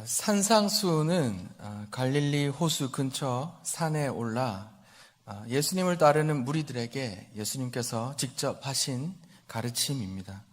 산상수훈은 갈릴리 호수 근처 산에 올라 예수님을 따르는 무리들에게 예수님께서 직접 하신 가르침입니다.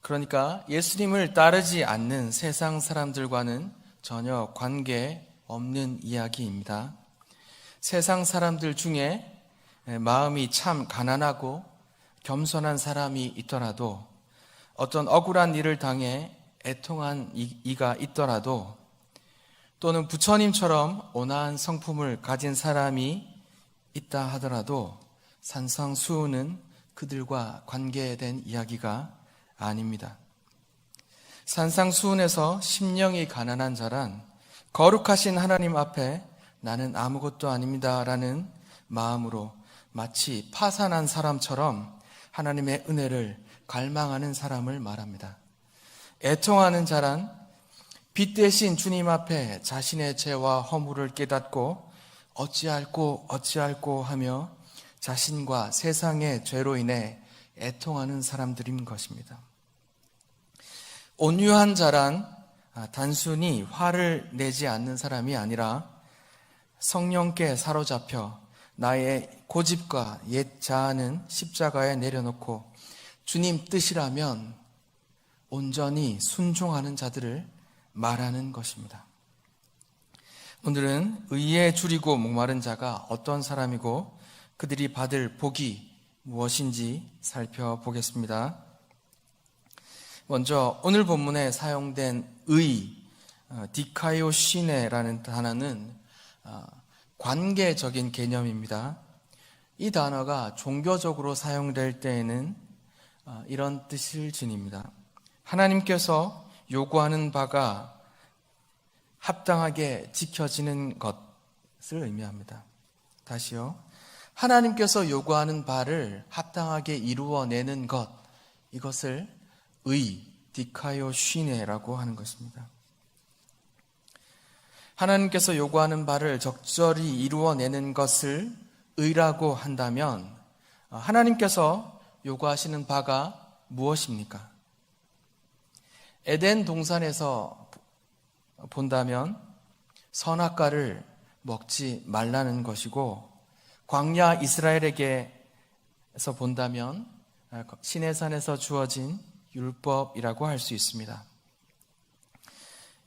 그러니까 예수님을 따르지 않는 세상 사람들과는 전혀 관계 없는 이야기입니다. 세상 사람들 중에 마음이 참 가난하고 겸손한 사람이 있더라도, 어떤 억울한 일을 당해 애통한 이가 있더라도, 또는 부처님처럼 온화한 성품을 가진 사람이 있다 하더라도 산상수훈은 그들과 관계된 이야기가 아닙니다. 산상수훈에서 심령이 가난한 자란 거룩하신 하나님 앞에 나는 아무것도 아닙니다 라는 마음으로 마치 파산한 사람처럼 하나님의 은혜를 갈망하는 사람을 말합니다. 애통하는 자란 빛 대신 주님 앞에 자신의 죄와 허물을 깨닫고 어찌할꼬 하며 자신과 세상의 죄로 인해 애통하는 사람들인 것입니다. 온유한 자란 단순히 화를 내지 않는 사람이 아니라 성령께 사로잡혀 나의 고집과 옛 자아는 십자가에 내려놓고 주님 뜻이라면 온전히 순종하는 자들을 말하는 것입니다. 오늘은 의에 줄이고 목마른 자가 어떤 사람이고 그들이 받을 복이 무엇인지 살펴보겠습니다. 먼저 오늘 본문에 사용된 의, 디카이오시네라는 단어는 관계적인 개념입니다. 이 단어가 종교적으로 사용될 때에는 이런 뜻을 지닙니다. 하나님께서 요구하는 바가 합당하게 지켜지는 것을 의미합니다. 다시요. 하나님께서 요구하는 바를 합당하게 이루어내는 것, 이것을 의, 디카이오시네라고 하는 것입니다. 하나님께서 요구하는 바를 적절히 이루어내는 것을 의라고 한다면 하나님께서 요구하시는 바가 무엇입니까? 에덴 동산에서 본다면 선악과를 먹지 말라는 것이고, 광야 이스라엘에게서 본다면 시내산에서 주어진 율법이라고 할 수 있습니다.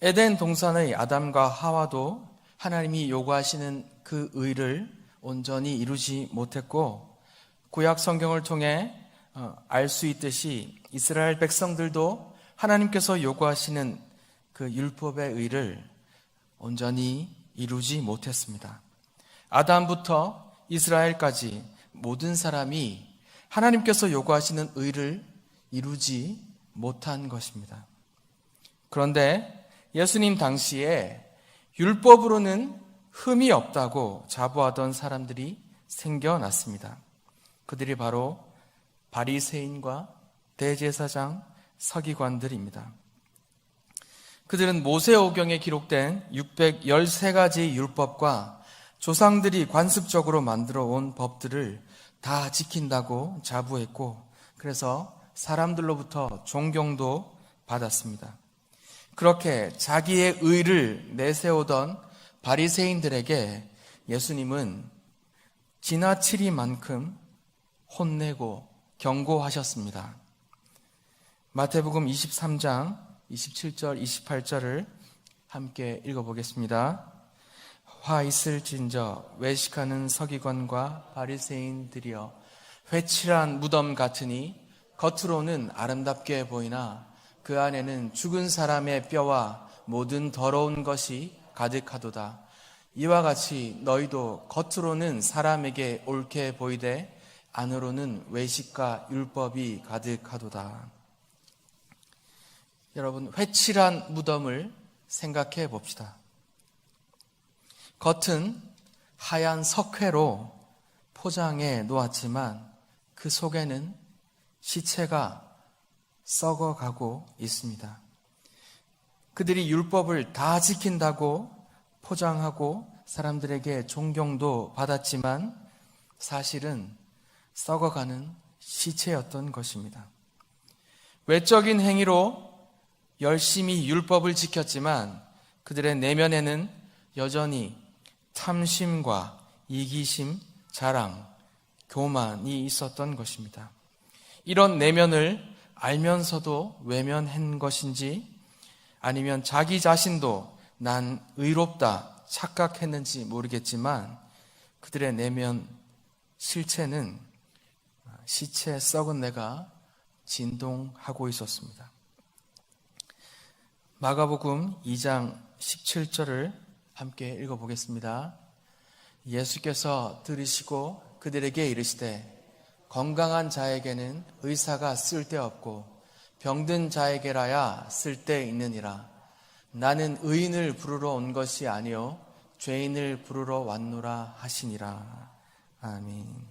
에덴 동산의 아담과 하와도 하나님이 요구하시는 그 의를 온전히 이루지 못했고, 구약 성경을 통해 알 수 있듯이 이스라엘 백성들도 하나님께서 요구하시는 그 율법의 의를 온전히 이루지 못했습니다. 아담부터 이스라엘까지 모든 사람이 하나님께서 요구하시는 의를 이루지 못한 것입니다. 그런데 예수님 당시에 율법으로는 흠이 없다고 자부하던 사람들이 생겨났습니다. 그들이 바로 바리새인과 대제사장, 서기관들입니다. 그들은 모세오경에 기록된 613가지 율법과 조상들이 관습적으로 만들어 온 법들을 다 지킨다고 자부했고, 그래서 사람들로부터 존경도 받았습니다. 그렇게 자기의 의를 내세우던 바리새인들에게 예수님은 지나치리만큼 혼내고 경고하셨습니다. 마태복음 23장 27절 28절을 함께 읽어보겠습니다. 화 있을진저 외식하는 서기관과 바리새인들이여, 회칠한 무덤 같으니 겉으로는 아름답게 보이나 그 안에는 죽은 사람의 뼈와 모든 더러운 것이 가득하도다. 이와 같이 너희도 겉으로는 사람에게 옳게 보이되 안으로는 외식과 율법이 가득하도다. 여러분, 회칠한 무덤을 생각해 봅시다. 겉은 하얀 석회로 포장해 놓았지만 그 속에는 시체가 썩어가고 있습니다. 그들이 율법을 다 지킨다고 포장하고 사람들에게 존경도 받았지만 사실은 썩어가는 시체였던 것입니다. 외적인 행위로 열심히 율법을 지켰지만 그들의 내면에는 여전히 탐심과 이기심, 자랑, 교만이 있었던 것입니다. 이런 내면을 알면서도 외면한 것인지 아니면 자기 자신도 난 의롭다 착각했는지 모르겠지만 그들의 내면 실체는 시체 썩은 내가 진동하고 있었습니다. 마가복음 2장 17절을 함께 읽어보겠습니다. 예수께서 들으시고 그들에게 이르시되 건강한 자에게는 의사가 쓸데없고 병든 자에게라야 쓸데있느니라. 나는 의인을 부르러 온 것이 아니요 죄인을 부르러 왔노라 하시니라. 아멘.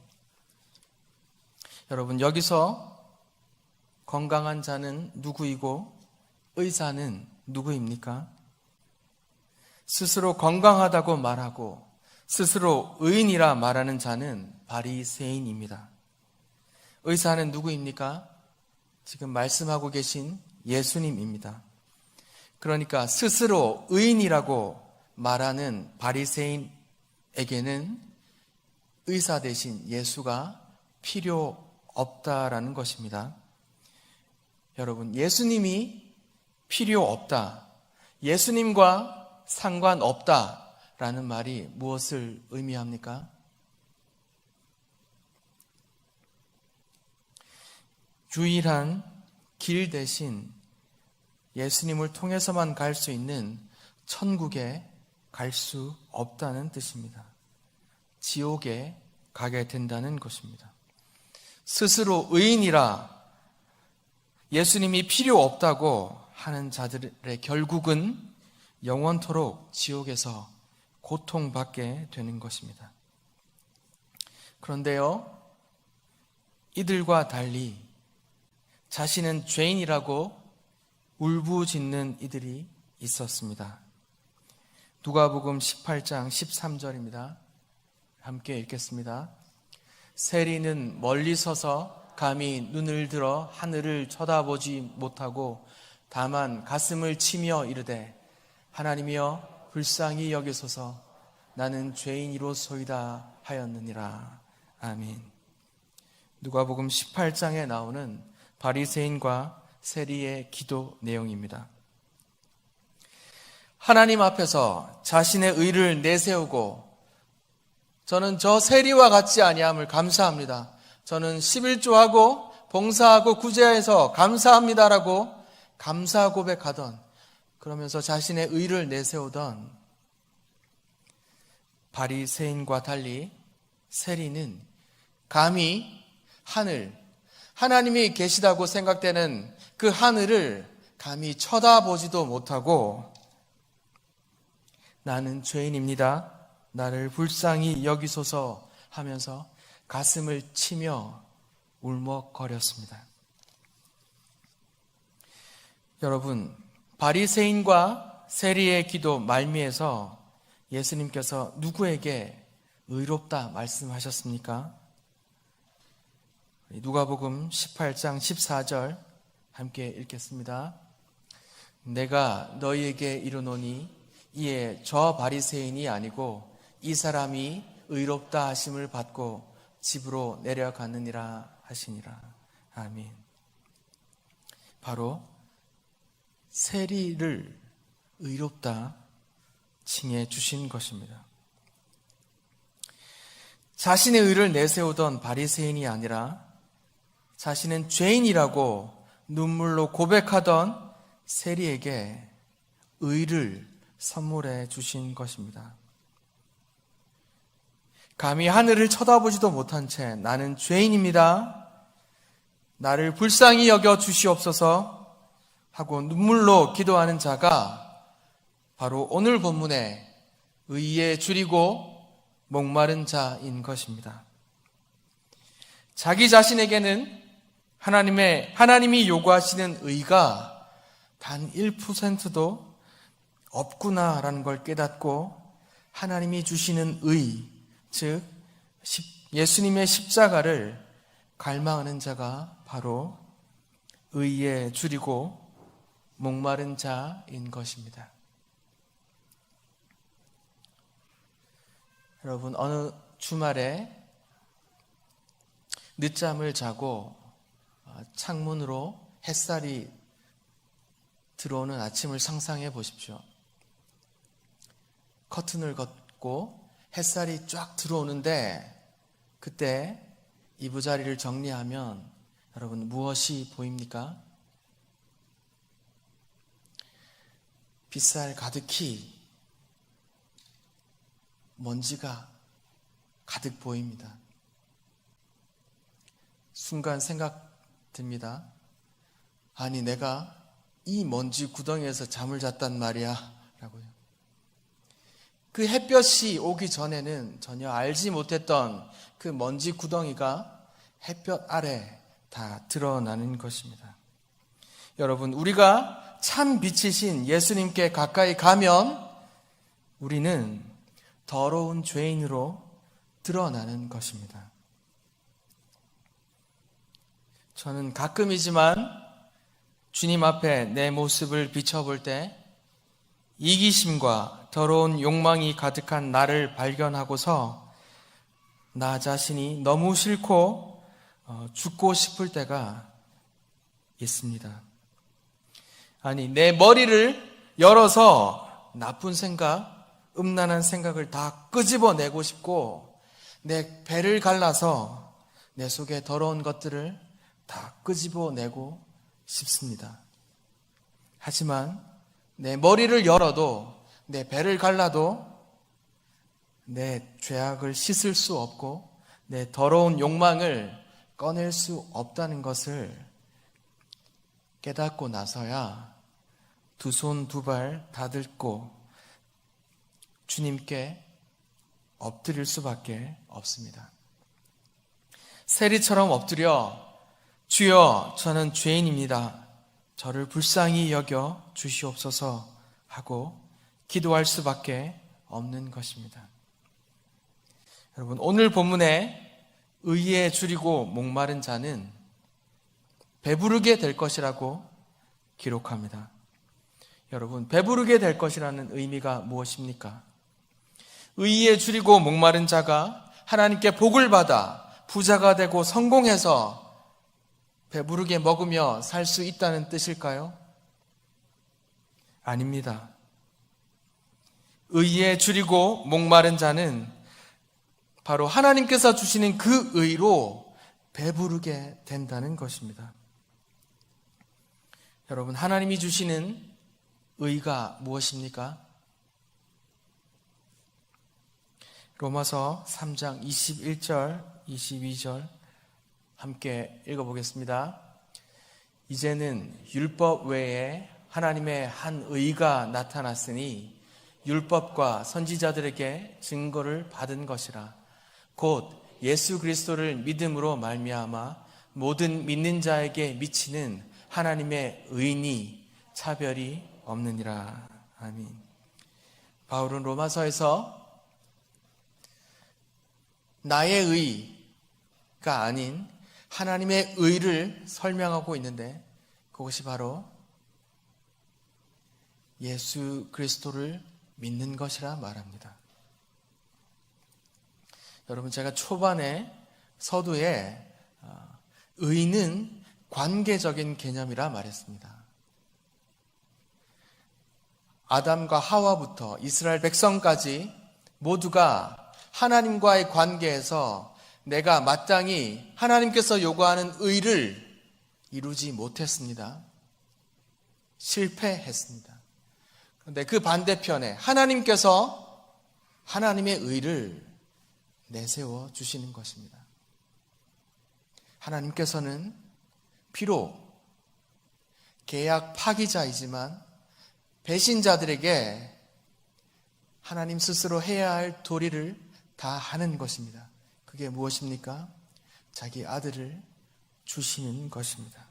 여러분, 여기서 건강한 자는 누구이고 의사는 누구입니까? 스스로 건강하다고 말하고 스스로 의인이라 말하는 자는 바리새인입니다. 의사는 누구입니까? 지금 말씀하고 계신 예수님입니다. 그러니까 스스로 의인이라고 말하는 바리새인에게는 의사 대신 예수가 필요 없다라는 것입니다. 여러분, 예수님이 필요 없다, 예수님과 상관없다라는 말이 무엇을 의미합니까? 유일한 길 대신 예수님을 통해서만 갈 수 있는 천국에 갈 수 없다는 뜻입니다. 지옥에 가게 된다는 것입니다. 스스로 의인이라 예수님이 필요 없다고 하는 자들의 결국은 영원토록 지옥에서 고통받게 되는 것입니다. 그런데요, 이들과 달리 자신은 죄인이라고 울부짖는 이들이 있었습니다. 누가복음 18장 13절입니다. 함께 읽겠습니다. 세리는 멀리 서서 감히 눈을 들어 하늘을 쳐다보지 못하고 다만 가슴을 치며 이르되 하나님이여 불쌍히 여기소서 나는 죄인이로소이다 하였느니라. 아멘. 누가복음 18장에 나오는 바리새인과 세리의 기도 내용입니다. 하나님 앞에서 자신의 의를 내세우고 저는 저 세리와 같지 아니함을 감사합니다. 저는 11조하고 봉사하고 구제해서 감사합니다라고 감사 고백하던, 그러면서 자신의 의를 내세우던 바리새인과 달리 세리는 감히 하나님이 계시다고 생각되는 그 하늘을 감히 쳐다보지도 못하고 나는 죄인입니다, 나를 불쌍히 여기소서 하면서 가슴을 치며 울먹거렸습니다. 여러분, 바리새인과 세리의 기도 말미에서 예수님께서 누구에게 의롭다 말씀하셨습니까? 누가복음 18장 14절 함께 읽겠습니다. 내가 너희에게 이르노니 이에 저 바리새인이 아니고 이 사람이 의롭다 하심을 받고 집으로 내려갔느니라 하시니라. 아멘. 바로 세리를 의롭다 칭해 주신 것입니다. 자신의 의를 내세우던 바리새인이 아니라 자신은 죄인이라고 눈물로 고백하던 세리에게 의를 선물해 주신 것입니다. 감히 하늘을 쳐다보지도 못한 채 나는 죄인입니다, 나를 불쌍히 여겨 주시옵소서 하고 눈물로 기도하는 자가 바로 오늘 본문의 의에 줄이고 목마른 자인 것입니다. 자기 자신에게는 하나님이 요구하시는 의가 단 1%도 없구나라는 걸 깨닫고 하나님이 주시는 의, 즉 예수님의 십자가를 갈망하는 자가 바로 의에 줄이고 목마른 자인 것입니다. 여러분, 어느 주말에 늦잠을 자고 창문으로 햇살이 들어오는 아침을 상상해 보십시오. 커튼을 걷고 햇살이 쫙 들어오는데 그때 이부자리를 정리하면 여러분 무엇이 보입니까? 빗살 가득히 먼지가 가득 보입니다. 순간 생각 듭니다. 아니, 내가 이 먼지 구덩이에서 잠을 잤단 말이야 라고요. 그 햇볕이 오기 전에는 전혀 알지 못했던 그 먼지 구덩이가 햇볕 아래 다 드러나는 것입니다. 여러분, 우리가 참 빛이신 예수님께 가까이 가면 우리는 더러운 죄인으로 드러나는 것입니다. 저는 가끔이지만 주님 앞에 내 모습을 비춰볼 때 이기심과 더러운 욕망이 가득한 나를 발견하고서 나 자신이 너무 싫고 죽고 싶을 때가 있습니다. 아니, 내 머리를 열어서 나쁜 생각, 음란한 생각을 다 끄집어내고 싶고 내 배를 갈라서 내 속에 더러운 것들을 다 끄집어내고 싶습니다. 하지만 내 머리를 열어도 내 배를 갈라도 내 죄악을 씻을 수 없고 내 더러운 욕망을 꺼낼 수 없다는 것을 깨닫고 나서야 두 손 두 발 다 들고 주님께 엎드릴 수밖에 없습니다. 세리처럼 엎드려 주여, 저는 죄인입니다. 저를 불쌍히 여겨 주시옵소서 하고 기도할 수밖에 없는 것입니다. 여러분, 오늘 본문에 의에 줄이고 목마른 자는 배부르게 될 것이라고 기록합니다. 여러분, 배부르게 될 것이라는 의미가 무엇입니까? 의에 줄이고 목마른 자가 하나님께 복을 받아 부자가 되고 성공해서 배부르게 먹으며 살 수 있다는 뜻일까요? 아닙니다. 의에 줄이고 목마른 자는 바로 하나님께서 주시는 그 의로 배부르게 된다는 것입니다. 여러분, 하나님이 주시는 의가 무엇입니까? 로마서 3장 21절, 22절 함께 읽어보겠습니다. 이제는 율법 외에 하나님의 한 의가 나타났으니 율법과 선지자들에게 증거를 받은 것이라. 곧 예수 그리스도를 믿음으로 말미암아 모든 믿는 자에게 미치는 하나님의 의니 차별이 없느니라. 아멘. 바울은 로마서에서 나의 의가 아닌 하나님의 의를 설명하고 있는데 그것이 바로 예수 그리스도를 믿는 것이라 말합니다. 여러분, 제가 초반에 서두에 의는 관계적인 개념이라 말했습니다. 아담과 하와부터 이스라엘 백성까지 모두가 하나님과의 관계에서 내가 마땅히 하나님께서 요구하는 의를 이루지 못했습니다. 실패했습니다. 그런데 그 반대편에 하나님께서 하나님의 의를 내세워 주시는 것입니다. 하나님께서는 비록 계약 파기자이지만 배신자들에게 하나님 스스로 해야 할 도리를 다 하는 것입니다. 그게 무엇입니까? 자기 아들을 주시는 것입니다.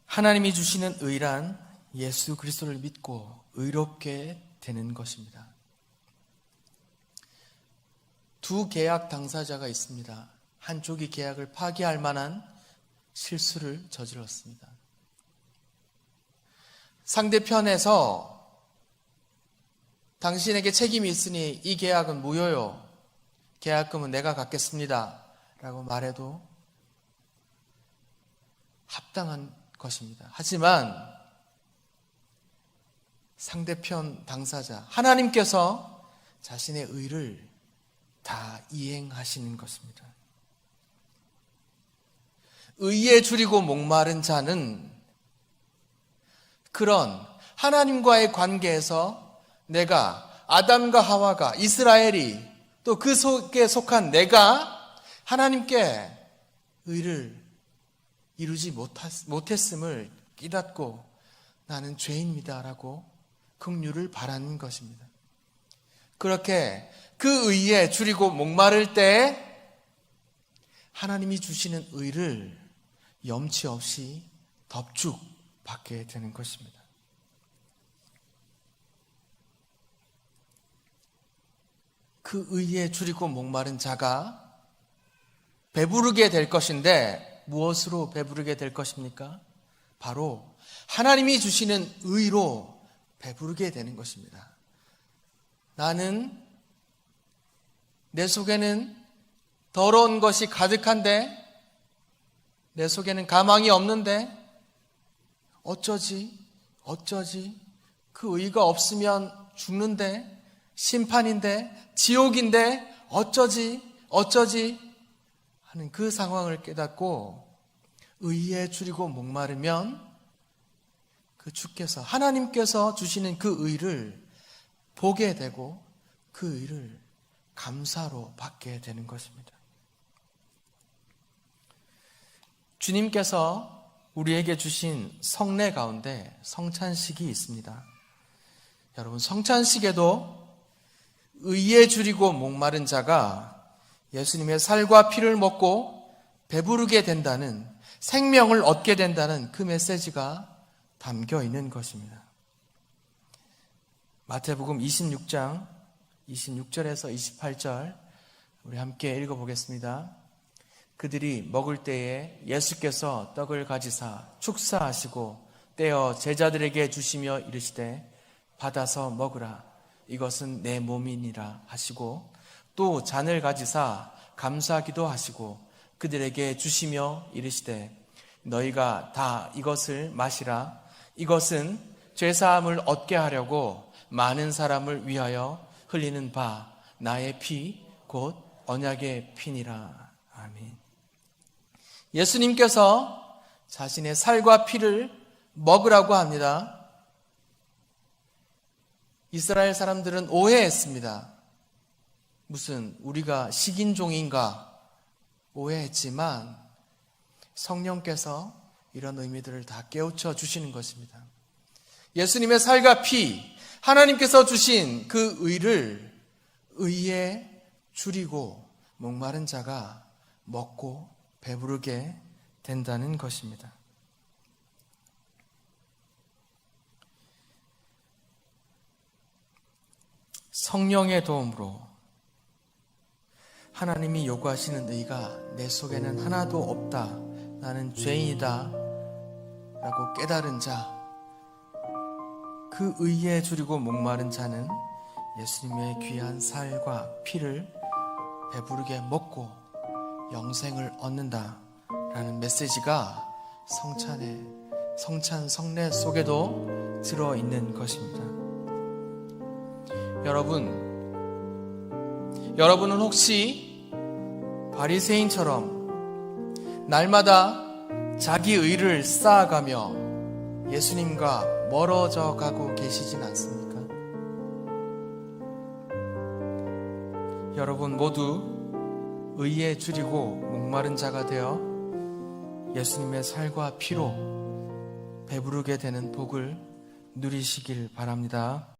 하나님이 주시는 의란 예수 그리스도를 믿고 의롭게 되는 것입니다. 두 계약 당사자가 있습니다. 한쪽이 계약을 파기할 만한 실수를 저질렀습니다. 상대편에서 당신에게 책임이 있으니 이 계약은 무효요. 계약금은 내가 갚겠습니다. 라고 말해도 합당한 것입니다. 하지만 상대편 당사자, 하나님께서 자신의 의를 다 이행하시는 것입니다. 의에 줄이고 목마른 자는 그런 하나님과의 관계에서 내가, 아담과 하와가, 이스라엘이, 또 그 속에 속한 내가 하나님께 의를 이루지 못했음을 깨닫고 나는 죄인입니다라고 긍휼을 바라는 것입니다. 그렇게 그 의에 줄이고 목마를 때 하나님이 주시는 의를 염치 없이 덥죽 받게 되는 것입니다. 그 의에 줄이고 목마른 자가 배부르게 될 것인데 무엇으로 배부르게 될 것입니까? 바로 하나님이 주시는 의로 배부르게 되는 것입니다. 나는 내 속에는 더러운 것이 가득한데, 내 속에는 가망이 없는데 어쩌지 그 의가 없으면 죽는데, 심판인데, 지옥인데 어쩌지 하는 그 상황을 깨닫고 의에 줄이고 목마르면 그 주께서, 하나님께서 주시는 그 의를 보게 되고 그 의를 감사로 받게 되는 것입니다. 주님께서 우리에게 주신 성례 가운데 성찬식이 있습니다. 여러분, 성찬식에도 의에 줄이고 목마른 자가 예수님의 살과 피를 먹고 배부르게 된다는, 생명을 얻게 된다는 그 메시지가 담겨 있는 것입니다. 마태복음 26장 26절에서 28절 우리 함께 읽어보겠습니다. 그들이 먹을 때에 예수께서 떡을 가지사 축사하시고 떼어 제자들에게 주시며 이르시되 받아서 먹으라, 이것은 내 몸이니라 하시고, 또 잔을 가지사 감사기도 하시고 그들에게 주시며 이르시되 너희가 다 이것을 마시라, 이것은 죄사함을 얻게 하려고 많은 사람을 위하여 흘리는 바 나의 피 곧 언약의 피니라. 아멘. 예수님께서 자신의 살과 피를 먹으라고 합니다. 이스라엘 사람들은 오해했습니다. 무슨 우리가 식인종인가 오해했지만 성령께서 이런 의미들을 다 깨우쳐 주시는 것입니다. 예수님의 살과 피, 하나님께서 주신 그 의를 의에 줄이고 목마른 자가 먹고 배부르게 된다는 것입니다. 성령의 도움으로 하나님이 요구하시는 의가 내 속에는 하나도 없다, 나는 죄인이다 라고 깨달은 자, 그 의에 줄이고 목마른 자는 예수님의 귀한 살과 피를 배부르게 먹고 영생을 얻는다 라는 메시지가 성찬 성례 속에도 들어있는 것입니다. 여러분은 혹시 바리새인처럼 날마다 자기 의를 쌓아가며 예수님과 멀어져 가고 계시진 않습니까? 여러분 모두 의에 줄이고 목마른 자가 되어 예수님의 살과 피로 배부르게 되는 복을 누리시길 바랍니다.